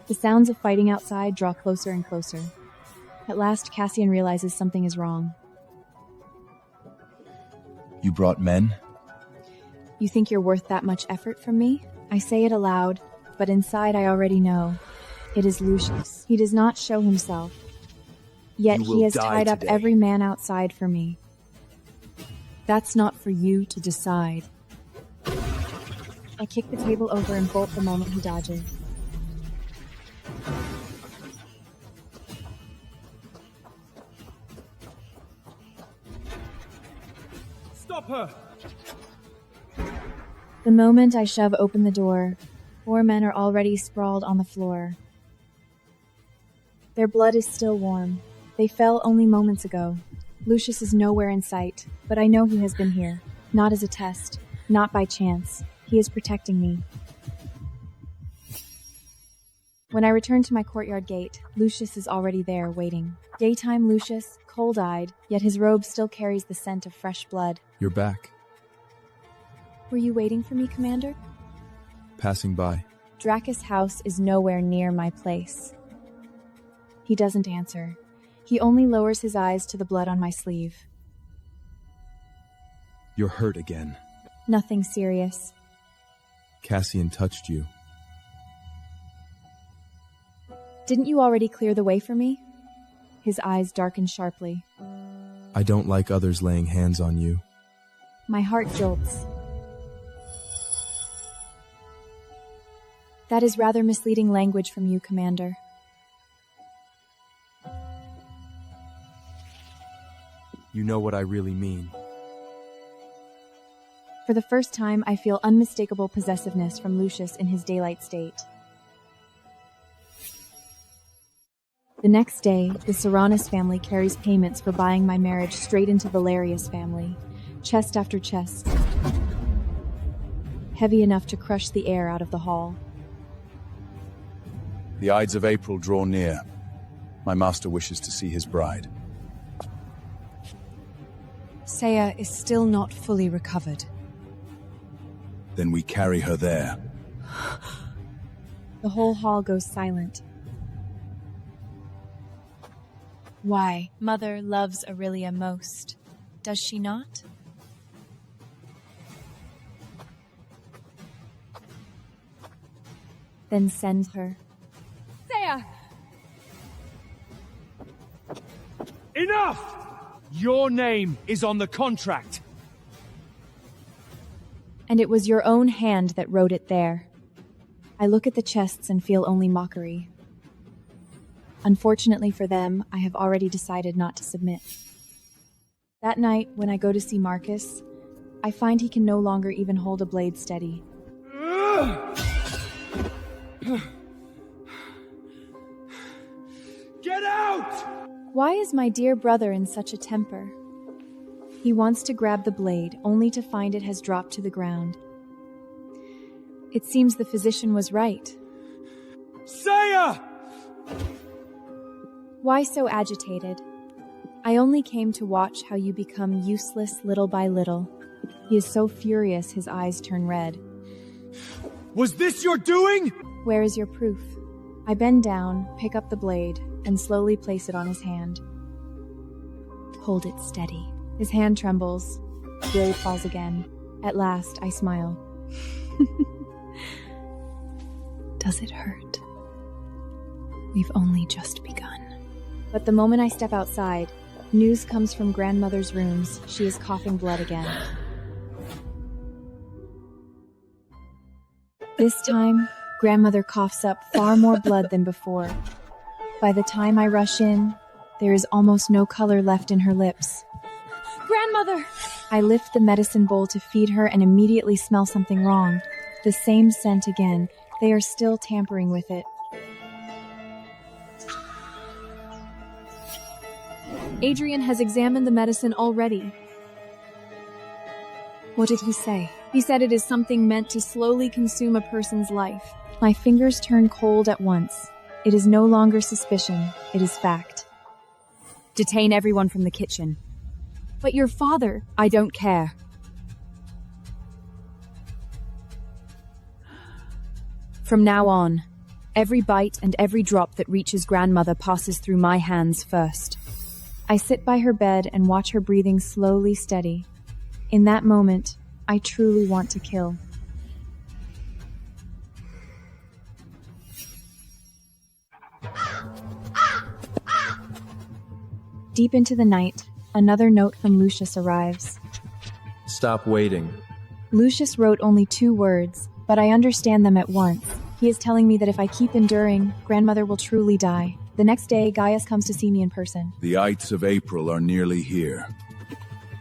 The sounds of fighting outside draw closer and closer. At last, Cassian realizes something is wrong. You brought men? You think you're worth that much effort from me? I say it aloud, but inside I already know. It is Lucius. He does not show himself. Yet he has tied up every man outside for me. That's not for you to decide. I kick the table over and bolt the moment he dodges. Stop her! The moment I shove open the door, 4 men are already sprawled on the floor. Their blood is still warm. They fell only moments ago. Lucius is nowhere in sight, but I know he has been here. Not as a test, not by chance. He is protecting me. When I return to my courtyard gate, Lucius is already there, waiting. Daytime Lucius, cold-eyed, yet his robe still carries the scent of fresh blood. You're back. Were you waiting for me, Commander? Passing by. Dracus' house is nowhere near my place. He doesn't answer. He only lowers his eyes to the blood on my sleeve. You're hurt again. Nothing serious. Cassian touched you. Didn't you already clear the way for me? His eyes darken sharply. I don't like others laying hands on you. My heart jolts. That is rather misleading language from you, Commander. You know what I really mean. For the first time, I feel unmistakable possessiveness from Lucius in his daylight state. The next day, the Serranus family carries payments for buying my marriage straight into Valerius family, chest after chest, heavy enough to crush the air out of the hall. The Ides of April draw near. My master wishes to see his bride. Saea is still not fully recovered. Then we carry her there. The whole hall goes silent. Why? Mother loves Aurelia most. Does she not? Then send her. Saea! Enough! Your name is on the contract. And it was your own hand that wrote it there. I look at the chests and feel only mockery. Unfortunately for them, I have already decided not to submit. That night, when I go to see Marcus, I find he can no longer even hold a blade steady. Get out! Why is my dear brother in such a temper? He wants to grab the blade, only to find it has dropped to the ground. It seems the physician was right. Saea! Why so agitated? I only came to watch how you become useless little by little. He is so furious his eyes turn red. Was this your doing? Where is your proof? I bend down, pick up the blade, and slowly place it on his hand. Hold it steady. His hand trembles. The blade falls again. At last, I smile. Does it hurt? We've only just begun. But the moment I step outside, news comes from grandmother's rooms. She is coughing blood again. This time, grandmother coughs up far more blood than before. By the time I rush in, there is almost no color left in her lips. Grandmother! I lift the medicine bowl to feed her and immediately smell something wrong. The same scent again. They are still tampering with it. Adrian has examined the medicine already. What did he say? He said it is something meant to slowly consume a person's life. My fingers turn cold at once. It is no longer suspicion. It is fact. Detain everyone from the kitchen. But your father... I don't care. From now on, every bite and every drop that reaches grandmother passes through my hands first. I sit by her bed and watch her breathing slowly steady. In that moment, I truly want to kill. Deep into the night, another note from Lucius arrives. Stop waiting. Lucius wrote only 2 words, but I understand them at once. He is telling me that if I keep enduring, grandmother will truly die. The next day, Gaius comes to see me in person. The Ides of April are nearly here.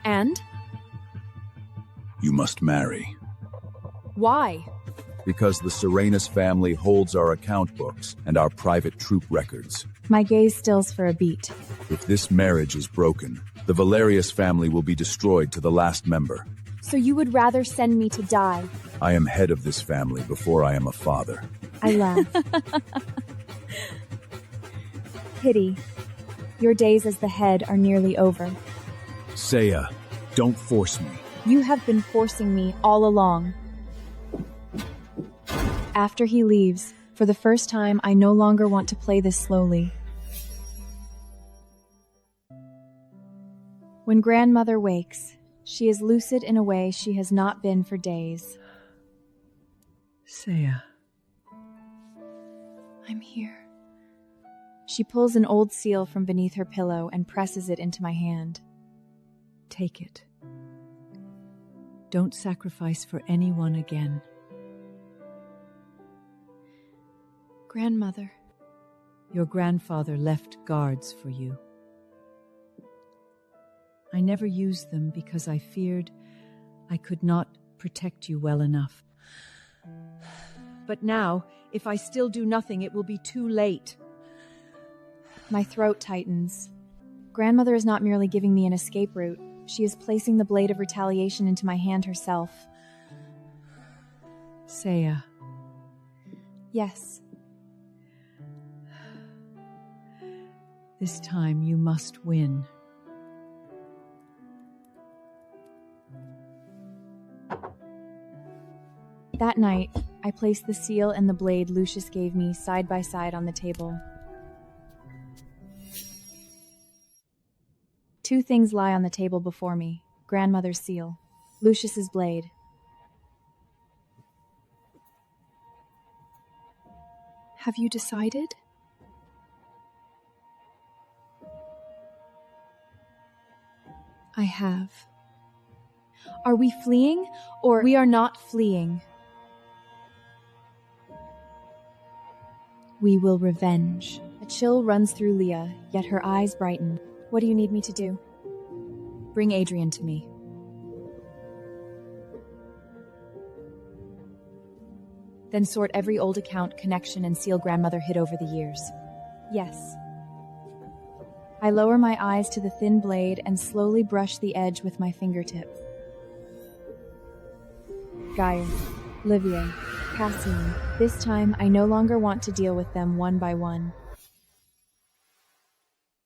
And? You must marry. Why? Because the Serenus family holds our account books and our private troop records. My gaze stills for a beat. If this marriage is broken, the Valerius family will be destroyed to the last member. So you would rather send me to die? I am head of this family before I am a father. I laugh. Pity. Your days as the head are nearly over. Saea, don't force me. You have been forcing me all along. After he leaves, for the first time, I no longer want to play this slowly. When grandmother wakes, she is lucid in a way she has not been for days. Saea. I'm here. She pulls an old seal from beneath her pillow and presses it into my hand. Take it. Don't sacrifice for anyone again. Grandmother. Your grandfather left guards for you. I never used them because I feared I could not protect you well enough. But now, if I still do nothing, it will be too late. My throat tightens. Grandmother is not merely giving me an escape route. She is placing the blade of retaliation into my hand herself. Saea. Yes. This time you must win. That night, I placed the seal and the blade Lucius gave me side by side on the table. 2 things lie on the table before me. Grandmother's seal, Lucius's blade. Have you decided? I have. Are we fleeing, or we are not fleeing? We will revenge. A chill runs through Leah, yet her eyes brighten. What do you need me to do? Bring Adrian to me. Then sort every old account, connection, and seal grandmother hid over the years. Yes. I lower my eyes to the thin blade and slowly brush the edge with my fingertip. Gaius, Livia, Cassian. This time, I no longer want to deal with them one by one.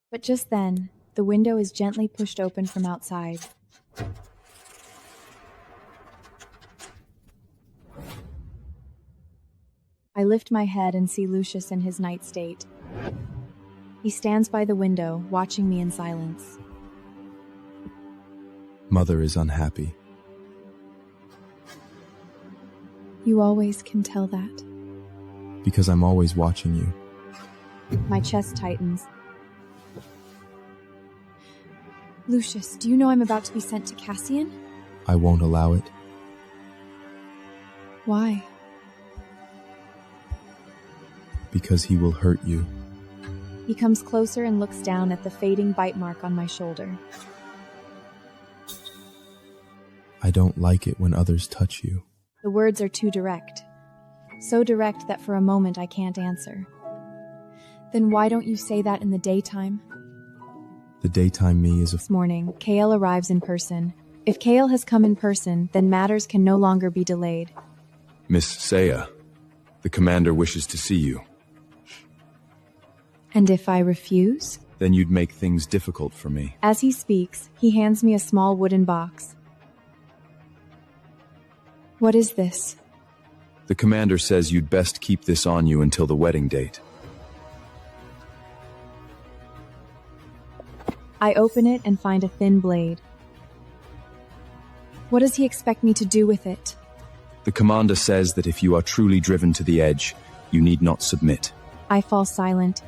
But just then, the window is gently pushed open from outside. I lift my head and see Lucius in his night state. He stands by the window, watching me in silence. Mother is unhappy. You always can tell that. Because I'm always watching you. My chest tightens. Lucius, do you know I'm about to be sent to Cassian? I won't allow it. Why? Because he will hurt you. He comes closer and looks down at the fading bite mark on my shoulder. I don't like it when others touch you. The words are too direct. So direct that for a moment I can't answer. Then why don't you say that in the daytime? The daytime me is This morning, Kale arrives in person. If Kale has come in person, then matters can no longer be delayed. Miss Saea, the commander wishes to see you. And if I refuse? Then you'd make things difficult for me. As he speaks, he hands me a small wooden box. What is this? The commander says you'd best keep this on you until the wedding date. I open it and find a thin blade. What does he expect me to do with it? The commander says that if you are truly driven to the edge, you need not submit. I fall silent.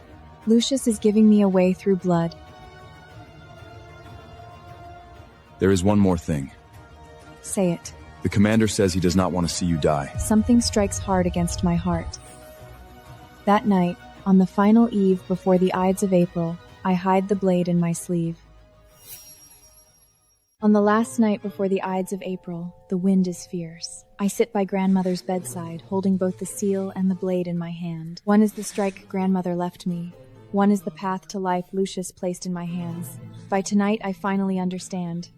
Lucius is giving me away through blood. There is one more thing. Say it. The commander says he does not want to see you die. Something strikes hard against my heart. That night, on the final eve before the Ides of April, I hide the blade in my sleeve. On the last night before the Ides of April, the wind is fierce. I sit by grandmother's bedside, holding both the seal and the blade in my hand. One is the strike grandmother left me. One is the path to life Lucius placed in my hands. By tonight, I finally understand.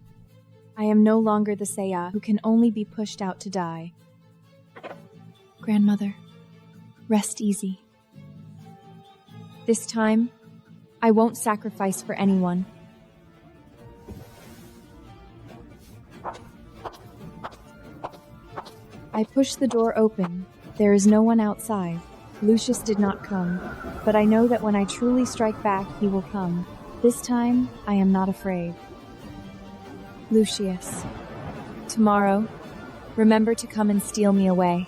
I am no longer the Saea who can only be pushed out to die. Grandmother, rest easy. This time, I won't sacrifice for anyone. I push the door open. There is no one outside. Lucius did not come, but I know that when I truly strike back, he will come. This time, I am not afraid. Lucius, tomorrow, remember to come and steal me away.